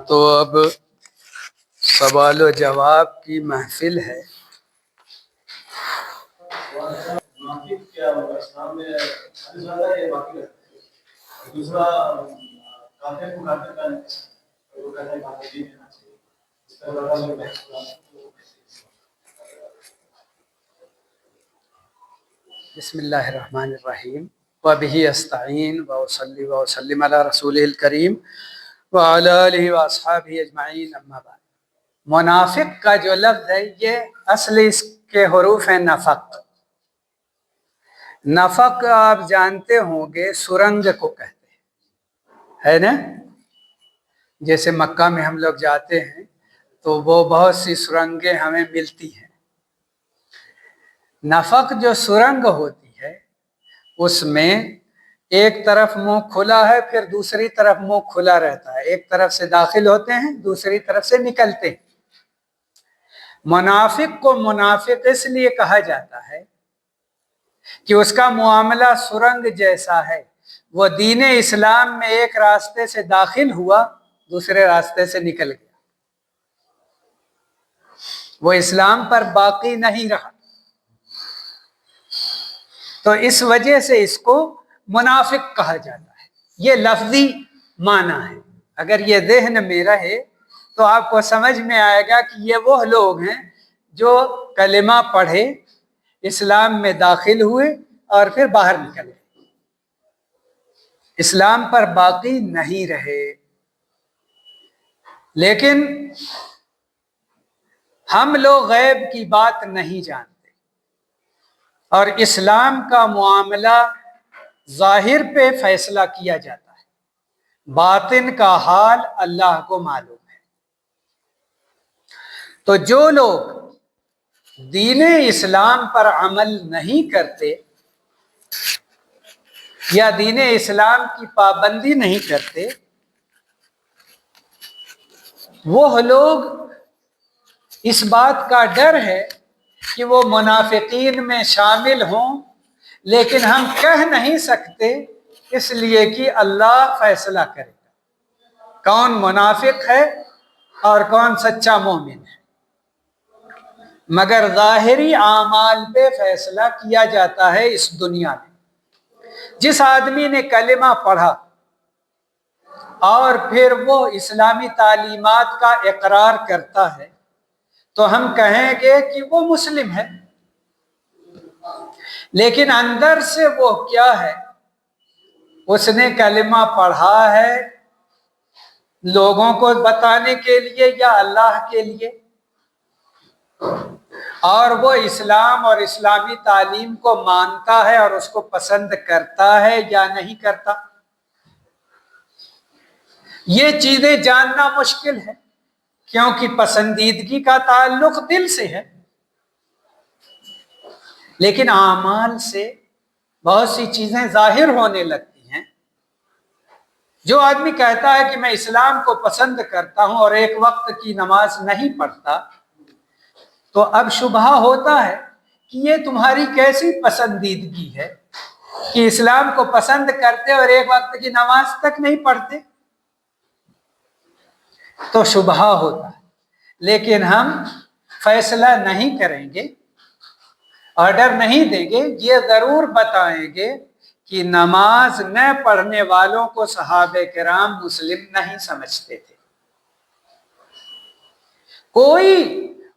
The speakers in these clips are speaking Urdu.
تو اب سوال و جواب کی محفل ہے۔ بسم اللہ الرحمن الرحیم وبہ استعین واصلی واسلم علی رسولہ الکریم وعلی آلہ واصحابہ اجمعین اما بعد۔ منافق کا جو لفظ ہے یہ اصل اس کے حروف ہیں نفق۔ نفق آپ جانتے ہوں گے سرنگ کو کہتے ہیں، ہے نا؟ جیسے مکہ میں ہم لوگ جاتے ہیں تو وہ بہت سی سرنگیں ہمیں ملتی ہیں۔ نفق جو سرنگ ہوتی ہے اس میں ایک طرف منہ کھلا ہے، پھر دوسری طرف منہ کھلا رہتا ہے، ایک طرف سے داخل ہوتے ہیں دوسری طرف سے نکلتے ہیں۔ منافق کو منافق اس لیے کہا جاتا ہے کہ اس کا معاملہ سرنگ جیسا ہے، وہ دین اسلام میں ایک راستے سے داخل ہوا دوسرے راستے سے نکل گیا، وہ اسلام پر باقی نہیں رہا، تو اس وجہ سے اس کو منافق کہا جاتا ہے۔ یہ لفظی معنی ہے، اگر یہ ذہن میں رہے تو آپ کو سمجھ میں آئے گا کہ یہ وہ لوگ ہیں جو کلمہ پڑھے، اسلام میں داخل ہوئے اور پھر باہر نکل گئے، اسلام پر باقی نہیں رہے۔ لیکن ہم لوگ غیب کی بات نہیں جانتے اور اسلام کا معاملہ ظاہر پہ فیصلہ کیا جاتا ہے، باطن کا حال اللہ کو معلوم ہے۔ تو جو لوگ دین اسلام پر عمل نہیں کرتے یا دین اسلام کی پابندی نہیں کرتے، وہ لوگ اس بات کا ڈر ہے کہ وہ منافقین میں شامل ہوں، لیکن ہم کہہ نہیں سکتے اس لیے کہ اللہ فیصلہ کرے گا کون منافق ہے اور کون سچا مومن ہے، مگر ظاہری اعمال پہ فیصلہ کیا جاتا ہے اس دنیا میں۔ جس آدمی نے کلمہ پڑھا اور پھر وہ اسلامی تعلیمات کا اقرار کرتا ہے تو ہم کہیں گے کہ وہ مسلم ہے، لیکن اندر سے وہ کیا ہے؟ اس نے کلمہ پڑھا ہے لوگوں کو بتانے کے لیے یا اللہ کے لیے، اور وہ اسلام اور اسلامی تعلیم کو مانتا ہے اور اس کو پسند کرتا ہے یا نہیں کرتا؟ یہ چیزیں جاننا مشکل ہے، کیونکہ پسندیدگی کا تعلق دل سے ہے، لیکن اعمال سے بہت سی چیزیں ظاہر ہونے لگتی ہیں۔ جو آدمی کہتا ہے کہ میں اسلام کو پسند کرتا ہوں اور ایک وقت کی نماز نہیں پڑھتا، تو اب شبہ ہوتا ہے کہ یہ تمہاری کیسی پسندیدگی ہے کہ اسلام کو پسند کرتے اور ایک وقت کی نماز تک نہیں پڑھتے؟ تو شبہ ہوتا ہے، لیکن ہم فیصلہ نہیں کریں گے، آرڈر نہیں دیں گے، یہ ضرور بتائیں گے کہ نماز نہ پڑھنے والوں کو صحابہ کرام مسلم نہیں سمجھتے تھے، کوئی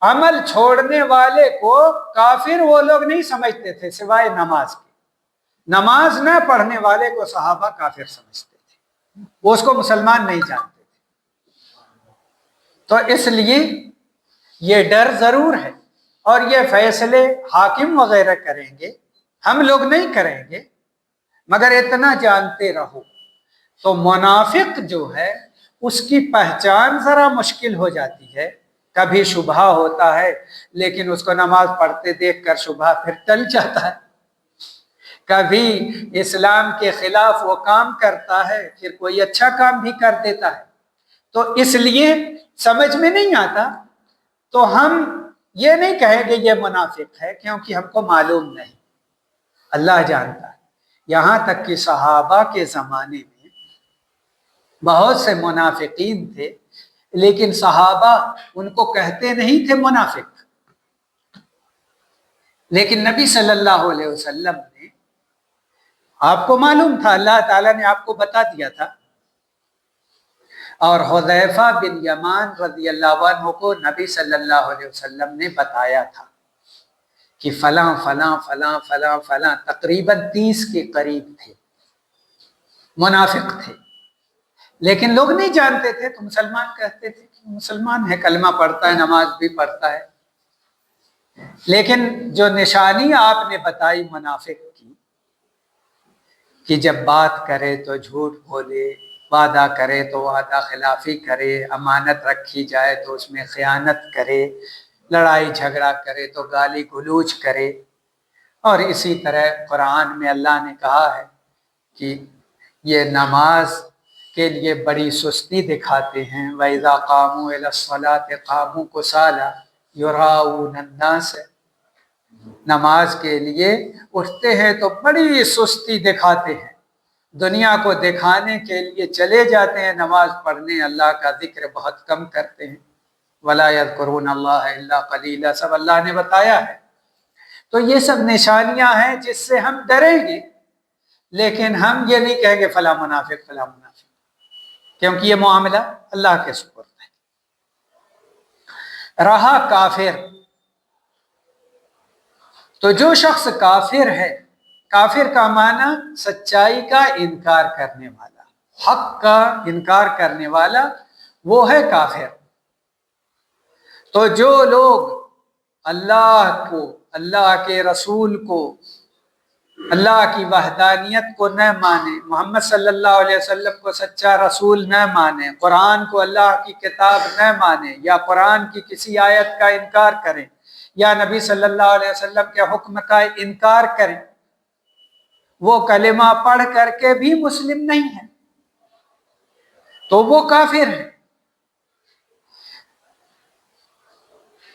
عمل چھوڑنے والے کو کافر وہ لوگ نہیں سمجھتے تھے سوائے نماز کے۔ نماز نہ پڑھنے والے کو صحابہ کافر سمجھتے تھے، وہ اس کو مسلمان نہیں جانتے تھے۔ تو اس لیے یہ ڈر ضرور ہے، اور یہ فیصلے حاکم وغیرہ کریں گے، ہم لوگ نہیں کریں گے، مگر اتنا جانتے رہو۔ تو منافق جو ہے اس کی پہچان ذرا مشکل ہو جاتی ہے، کبھی شبہ ہوتا ہے لیکن اس کو نماز پڑھتے دیکھ کر شبہ پھر ٹل جاتا ہے، کبھی اسلام کے خلاف وہ کام کرتا ہے پھر کوئی اچھا کام بھی کر دیتا ہے، تو اس لیے سمجھ میں نہیں آتا، تو ہم یہ نہیں کہیں گے یہ منافق ہے، کیونکہ ہم کو معلوم نہیں، اللہ جانتا ہے۔ یہاں تک کہ صحابہ کے زمانے میں بہت سے منافقین تھے، لیکن صحابہ ان کو کہتے نہیں تھے منافق، لیکن نبی صلی اللہ علیہ وسلم نے، آپ کو معلوم تھا، اللہ تعالیٰ نے آپ کو بتا دیا تھا، اور حذیفہ بن یمان رضی اللہ عنہ کو نبی صلی اللہ علیہ وسلم نے بتایا تھا کہ فلاں فلاں فلاں فلاں فلاں، تقریباً 30 کے قریب تھے، منافق تھے، لیکن لوگ نہیں جانتے تھے، تو مسلمان کہتے تھے کہ مسلمان ہے، کلمہ پڑھتا ہے، نماز بھی پڑھتا ہے۔ لیکن جو نشانی آپ نے بتائی منافق کی، کہ جب بات کرے تو جھوٹ بولے، وعدہ کرے تو وعدہ خلافی کرے، امانت رکھی جائے تو اس میں خیانت کرے، لڑائی جھگڑا کرے تو گالی گلوچ کرے، اور اسی طرح قرآن میں اللہ نے کہا ہے کہ یہ نماز کے لیے بڑی سستی دکھاتے ہیں، وَإِذَا قَامُوا إِلَى الصَّلَاةِ قَامُوا كُسَالَىٰ يُرَاءُونَ النَّاسَ، نماز کے لیے اٹھتے ہیں تو بڑی سستی دکھاتے ہیں، دنیا کو دکھانے کے لیے چلے جاتے ہیں نماز پڑھنے، اللہ کا ذکر بہت کم کرتے ہیں، وَلَا يَذْكُرُونَ اللَّهَ إِلَّا قَلِيلًا، سب اللہ نے بتایا ہے۔ تو یہ سب نشانیاں ہیں جس سے ہم ڈریں گے، لیکن ہم یہ نہیں کہیں گے فلاں منافق فلاں منافق، کیونکہ یہ معاملہ اللہ کے سپرد ہے۔ رہا کافر، تو جو شخص کافر ہے، کافر کا معنی سچائی کا انکار کرنے والا، حق کا انکار کرنے والا، وہ ہے کافر۔ تو جو لوگ اللہ کو، اللہ کے رسول کو، اللہ کی وحدانیت کو نہ مانے، محمد صلی اللہ علیہ وسلم کو سچا رسول نہ مانے، قرآن کو اللہ کی کتاب نہ مانے، یا قرآن کی کسی آیت کا انکار کریں، یا نبی صلی اللہ علیہ وسلم کے حکم کا انکار کریں، وہ کلمہ پڑھ کر کے بھی مسلم نہیں ہے، تو وہ کافر ہے۔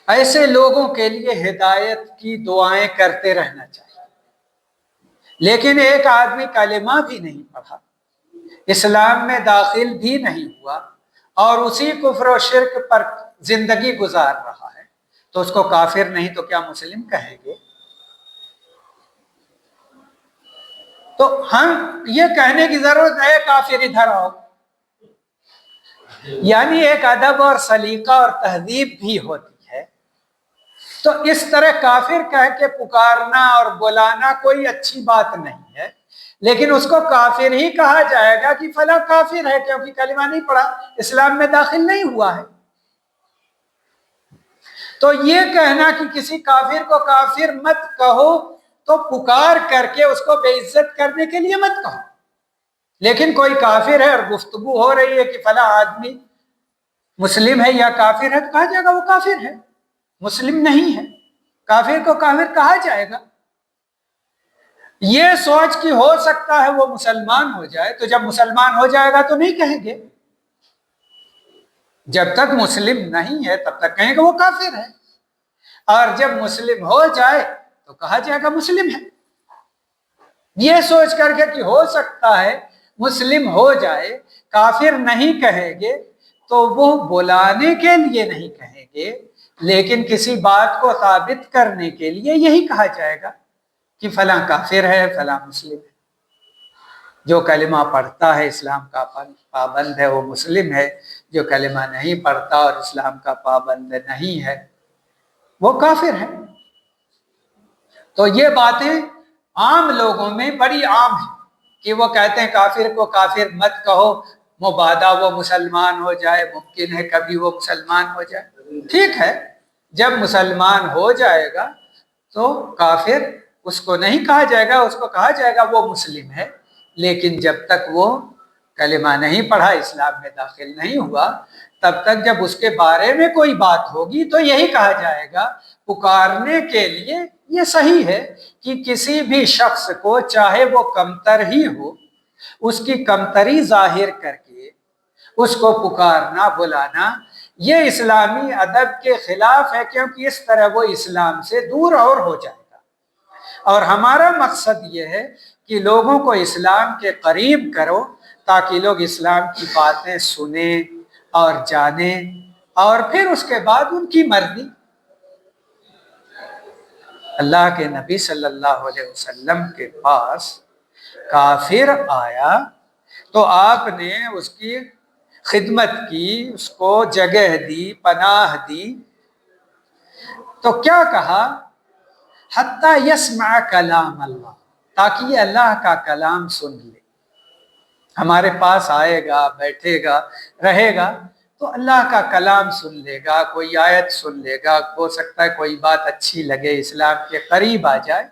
ایسے لوگوں کے لیے ہدایت کی دعائیں کرتے رہنا چاہیے، لیکن ایک آدمی کلمہ بھی نہیں پڑھا، اسلام میں داخل بھی نہیں ہوا، اور اسی کفر و شرک پر زندگی گزار رہا ہے، تو اس کو کافر نہیں تو کیا مسلم کہیں گے؟ تو ہم یہ کہنے کی ضرورت ہے کافر ادھر آؤ، یعنی ایک ادب اور سلیقہ اور تہذیب بھی ہوتی ہے۔ تو اس طرح کافر کہہ کے پکارنا اور بلانا کوئی اچھی بات نہیں ہے، لیکن اس کو کافر ہی کہا جائے گا کہ فلاں کافر ہے کیونکہ کلمہ نہیں پڑھا، اسلام میں داخل نہیں ہوا ہے۔ تو یہ کہنا کہ کسی کافر کو کافر مت کہو، تو پکار کر کے اس کو بے عزت کرنے کے لیے مت کہو، لیکن کوئی کافر ہے اور گفتگو ہو رہی ہے کہ فلاں آدمی مسلم ہے یا کافر ہے، تو کہا جائے گا وہ کافر ہے، مسلم نہیں ہے، کافر کو کافر کہا جائے گا۔ یہ سوچ کہ ہو سکتا ہے وہ مسلمان ہو جائے، تو جب مسلمان ہو جائے گا تو نہیں کہیں گے، جب تک مسلم نہیں ہے تب تک کہیں گے وہ کافر ہے، اور جب مسلم ہو جائے تو کہا جائے گا مسلم ہے۔ یہ سوچ کر کے کہ ہو سکتا ہے مسلم ہو جائے، کافر نہیں کہیں گے، تو وہ بلانے کے لیے نہیں کہیں گے، لیکن کسی بات کو ثابت کرنے کے لیے یہی کہا جائے گا کہ فلاں کافر ہے، فلاں مسلم ہے۔ جو کلمہ پڑھتا ہے، اسلام کا پابند ہے، وہ مسلم ہے، جو کلمہ نہیں پڑھتا اور اسلام کا پابند نہیں ہے وہ کافر ہے۔ تو یہ باتیں عام لوگوں میں بڑی عام ہیں کہ وہ کہتے ہیں کافر کو کافر مت کہو، مبادا وہ مسلمان ہو جائے، ممکن ہے کبھی وہ مسلمان ہو جائے۔ ٹھیک ہے، جب مسلمان ہو جائے گا تو کافر اس کو نہیں کہا جائے گا، اس کو کہا جائے گا وہ مسلم ہے، لیکن جب تک وہ کلمہ نہیں پڑھا، اسلام میں داخل نہیں ہوا، تب تک جب اس کے بارے میں کوئی بات ہوگی تو یہی کہا جائے گا۔ پکارنے کے لیے یہ صحیح ہے کہ کسی بھی شخص کو چاہے وہ کمتر ہی ہو، اس کی کمتری ظاہر کر کے اس کو پکارنا بلانا یہ اسلامی ادب کے خلاف ہے، کیونکہ اس طرح وہ اسلام سے دور اور ہو جائے گا۔ اور ہمارا مقصد یہ ہے کہ لوگوں کو اسلام کے قریب کرو، تاکہ لوگ اسلام کی باتیں سنیں اور جانے، اور پھر اس کے بعد ان کی مرضی۔ اللہ کے نبی صلی اللہ علیہ وسلم کے پاس کافر آیا تو آپ نے اس کی خدمت کی، اس کو جگہ دی، پناہ دی، تو کیا کہا؟ حتی یسمع کلام اللہ، تاکہ یہ اللہ کا کلام سن لے۔ ہمارے پاس آئے گا، بیٹھے گا، رہے گا تو اللہ کا کلام سن لے گا، کوئی آیت سن لے گا، ہو سکتا ہے کوئی بات اچھی لگے، اسلام کے قریب آ جائے۔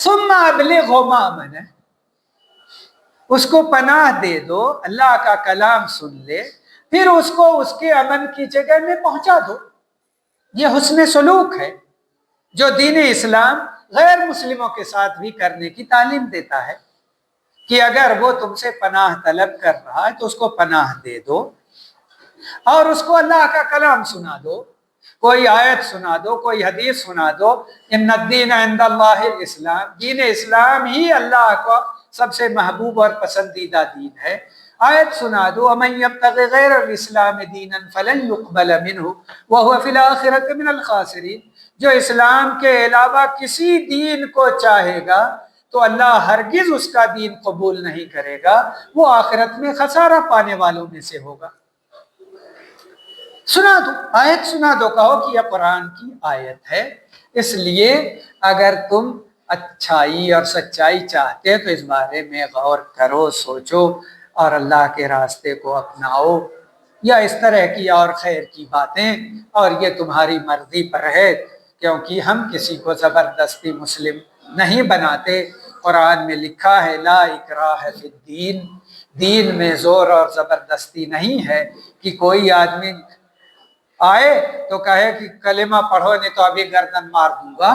ثم ابلغہ مأمنہ، اس کو پناہ دے دو، اللہ کا کلام سن لے، پھر اس کو اس کے امن کی جگہ میں پہنچا دو۔ یہ حسن سلوک ہے جو دین اسلام غیر مسلموں کے ساتھ بھی کرنے کی تعلیم دیتا ہے، کہ اگر وہ تم سے پناہ طلب کر رہا ہے تو اس کو پناہ دے دو، اور اس کو اللہ کا کلام سنا دو، کوئی آیت سنا دو، کوئی حدیث سنا دو۔ ان الدین عند اللہ الاسلام، دین اسلام ہی اللہ کا سب سے محبوب اور پسندیدہ دین ہے۔ آیت سنا دو، ومن یبتغ غیر الاسلام دینا فلن يقبل منه وهو في الاخرة من الخاسرین، جو اسلام کے علاوہ کسی دین کو چاہے گا تو اللہ ہرگز اس کا دین قبول نہیں کرے گا، وہ آخرت میں خسارہ پانے والوں میں سے ہوگا۔ سنا دو، آیت سنا دو، کہو کہ یہ قرآن کی آیت ہے۔ اس لیے اگر تم اچھائی اور سچائی چاہتے تو اس بارے میں غور کرو، سوچو اور اللہ کے راستے کو اپناؤ، یا اس طرح کی اور خیر کی باتیں، اور یہ تمہاری مرضی پر ہے، کیونکہ ہم کسی کو زبردستی مسلم نہیں بناتے۔ قرآن میں لکھا ہے لا اکراہ فی الدین، دین میں زور اور زبردستی نہیں ہے کہ کوئی آدمی آئے تو کہے کہ کلمہ پڑھو نہیں تو ابھی گردن مار دوں گا۔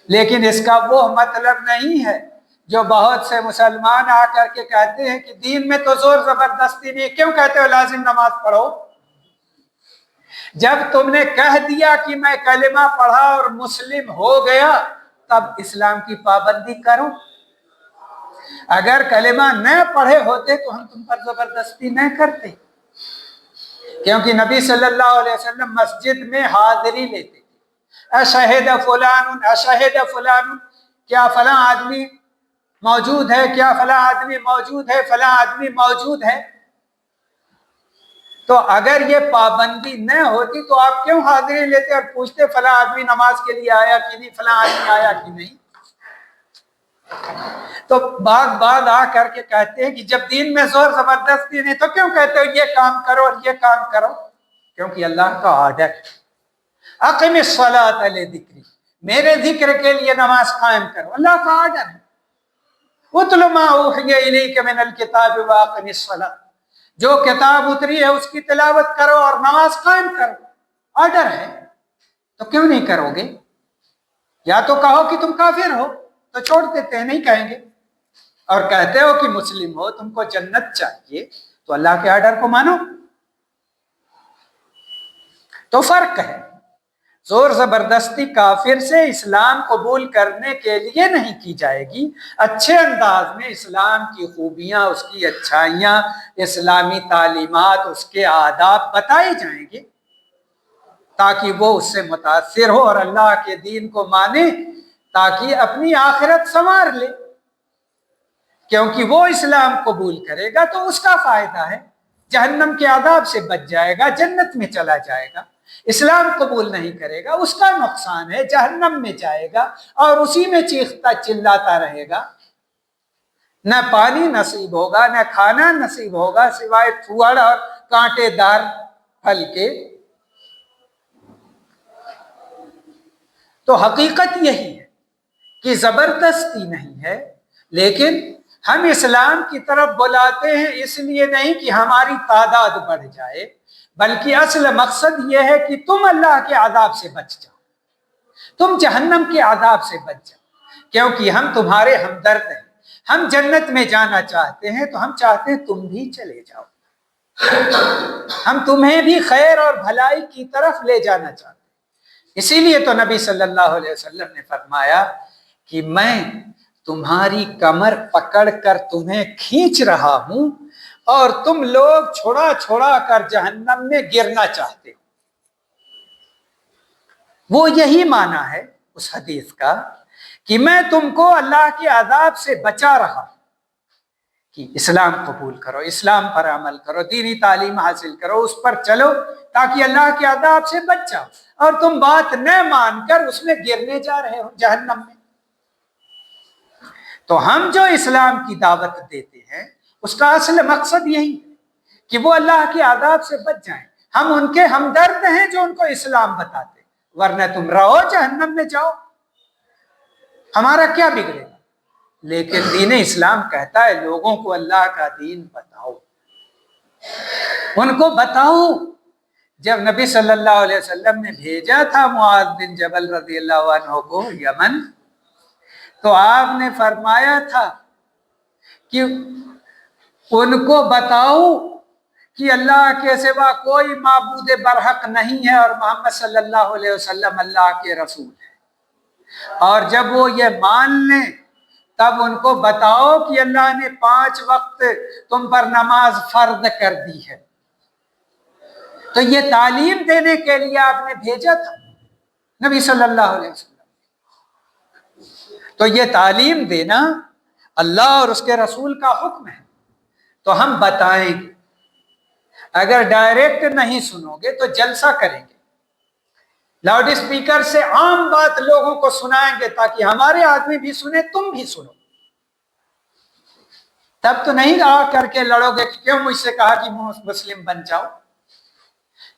لیکن اس کا وہ مطلب نہیں ہے جو بہت سے مسلمان آ کر کے کہتے ہیں کہ دین میں تو زور زبردستی نہیں، کیوں کہتے ہو لازم نماز پڑھو؟ جب تم نے کہہ دیا کہ میں کلمہ پڑھا اور مسلم ہو گیا تب اسلام کی پابندی کرو۔ اگر کلمہ نہ پڑھے ہوتے تو ہم تم پر زبردستی نہ کرتے، کیونکہ نبی صلی اللہ علیہ وسلم مسجد میں حاضری لیتے تھے۔ اشہد فلان، اشہد فلان، کیا فلاں آدمی موجود ہے؟ کیا فلاں آدمی موجود ہے؟ فلاں آدمی موجود ہے؟ تو اگر یہ پابندی نہ ہوتی تو آپ کیوں حاضری لیتے اور پوچھتے فلاں آدمی نماز کے لیے آیا کہ نہیں، فلاں آدمی آیا کہ نہیں؟ تو بعد آ کر کے کہتے ہیں کہ جب دین میں زور زبردستی نہیں تو کیوں کہتے ہو یہ کام کرو اور یہ کام کرو؟ کیونکہ اللہ کا آرڈر ہے اقم الصلاۃ لذکری، میرے ذکر کے لیے نماز قائم کرو، اللہ کا آرڈر ہے۔ اتل ما اوحی الیک من الکتاب واقم الصلاۃ، جو کتاب اتری ہے اس کی تلاوت کرو اور نماز قائم کرو، آرڈر ہے، تو کیوں نہیں کرو گے؟ یا تو کہو کہ تم کافر ہو تو چھوڑ دیتے ہیں، نہیں کہیں گے، اور کہتے ہو کہ مسلم ہو، تم کو جنت چاہیے تو اللہ کے آرڈر کو مانو۔ تو فرق ہے، زور زبردستی کافر سے اسلام قبول کرنے کے لیے نہیں کی جائے گی، اچھے انداز میں اسلام کی خوبیاں، اس کی اچھائیاں، اسلامی تعلیمات، اس کے آداب بتائے جائیں گے تاکہ وہ اس سے متاثر ہو اور اللہ کے دین کو مانے، تاکہ اپنی آخرت سنوار لے، کیونکہ وہ اسلام قبول کرے گا تو اس کا فائدہ ہے، جہنم کے عذاب سے بچ جائے گا، جنت میں چلا جائے گا۔ اسلام قبول نہیں کرے گا، اس کا نقصان ہے، جہنم میں جائے گا اور اسی میں چیختا چلاتا رہے گا، نہ پانی نصیب ہوگا، نہ کھانا نصیب ہوگا سوائے پھوڑ اور کانٹے دار پھل کے۔ تو حقیقت یہی ہے کہ زبردستی نہیں ہے، لیکن ہم اسلام کی طرف بلاتے ہیں اس لیے نہیں کہ ہماری تعداد بڑھ جائے، بلکہ اصل مقصد یہ ہے کہ تم اللہ کے عذاب سے بچ جاؤ، تم جہنم کے عذاب سے بچ جاؤ، کیونکہ ہم تمہارے ہمدرد ہیں، ہم جنت میں جانا چاہتے ہیں تو ہم چاہتے ہیں تم بھی چلے جاؤ، ہم تمہیں بھی خیر اور بھلائی کی طرف لے جانا چاہتے ہیں۔ اسی لیے تو نبی صلی اللہ علیہ وسلم نے فرمایا کہ میں تمہاری کمر پکڑ کر تمہیں کھینچ رہا ہوں اور تم لوگ چھوڑا چھوڑا کر جہنم میں گرنا چاہتے ہو۔ وہ یہی معنی ہے اس حدیث کا کہ میں تم کو اللہ کے عذاب سے بچا رہا کہ اسلام قبول کرو، اسلام پر عمل کرو، دینی تعلیم حاصل کرو، اس پر چلو تاکہ اللہ کے عذاب سے بچ جاؤ، اور تم بات نہ مان کر اس میں گرنے جا رہے ہو جہنم میں۔ تو ہم جو اسلام کی دعوت دیتے ہیں اس کا اصل مقصد یہی ہے کہ وہ اللہ کے عذاب سے بچ جائیں۔ ہم ان کے ہمدرد ہیں جو ان کو اسلام بتاتے، ورنہ تم رہو جہنم میں جاؤ، ہمارا کیا بگڑے گا؟ لیکن دین اسلام کہتا ہے لوگوں کو اللہ کا دین بتاؤ، ان کو بتاؤ۔ جب نبی صلی اللہ علیہ وسلم نے بھیجا تھا معاذ بن جبل رضی اللہ عنہ کو یمن، تو آپ نے فرمایا تھا کہ ان کو بتاؤ کہ اللہ کے سوا کوئی معبود برحق نہیں ہے اور محمد صلی اللہ علیہ وسلم اللہ کے رسول ہے، اور جب وہ یہ مان لیں تب ان کو بتاؤ کہ اللہ نے 5 وقت تم پر نماز فرض کر دی ہے۔ تو یہ تعلیم دینے کے لیے آپ نے بھیجا تھا نبی صلی اللہ علیہ وسلم۔ تو یہ تعلیم دینا اللہ اور اس کے رسول کا حکم ہے، تو ہم بتائیں گے۔ اگر ڈائریکٹ نہیں سنو گے تو جلسہ کریں گے، لاؤڈ اسپیکر سے عام بات لوگوں کو سنائیں گے تاکہ ہمارے آدمی بھی سنیں، تم بھی سنو۔ تب تو نہیں آ کر کے لڑو گے کہ کیوں مجھ سے کہا کہ مسلم بن جاؤ۔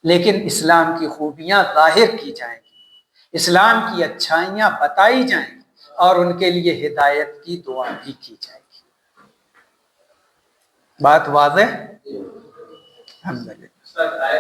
لیکن اسلام کی خوبیاں ظاہر کی جائیں گی، اسلام کی اچھائیاں بتائی جائیں گی، اور ان کے لیے ہدایت کی دعا بھی کی جائے گی۔ بات واضح؟ الحمدللہ۔